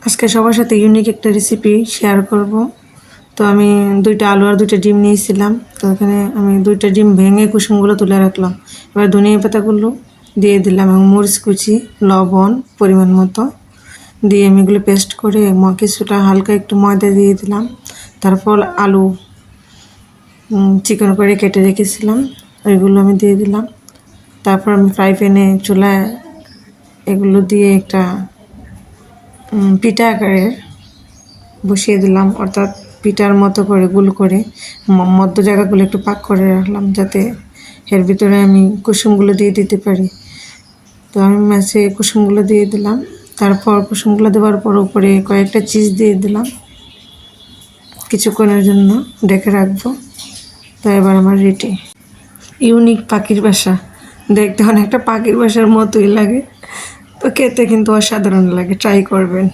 আজকে সবার সাথে ইউনিক একটা রেসিপি শেয়ার করব। তো আমি 2টা আলু আর 2টা ডিম নিয়েছিলাম। তো এখানে আমি 2টা ডিম ভেঙে কুসুমগুলো তুলে রাখলাম। এবার ধনিয়া পাতাগুলো দিয়ে দিলাম এবং মরিচ কুচি, লবণ পরিমাণ মতো দিয়ে আমি এগুলো পেস্ট করে কিছুটা হালকা একটু ময়দা দিয়ে দিলাম। তারপর আলু চিকন করে কেটে রেখেছিলাম, ওইগুলো আমি দিয়ে দিলাম। তারপর আমি ফ্রাই প্যানে চুলায় এগুলো দিয়ে একটা পিঠা আকারে বসিয়ে দিলাম, অর্থাৎ পিঠার মতো করে গোল করে মধ্য জায়গাগুলো একটু পাক করে রাখলাম যাতে এর ভিতরে আমি কুসুমগুলো দিয়ে দিতে পারি। তো আমি মাছে কুসুমগুলো দিয়ে দিলাম। তারপর কুসুমগুলো দেওয়ার পর উপরে কয়েকটা চিজ দিয়ে দিলাম, কিছুক্ষণের জন্য ঢেকে রাখবো। তো এবার আমার রেডি ইউনিক পাখির বাসা। দেখতে অনেকটা পাখির বাসার মতোই লাগে, তো খেতে কিন্তু অসাধারণ লাগে। ট্রাই করবেন।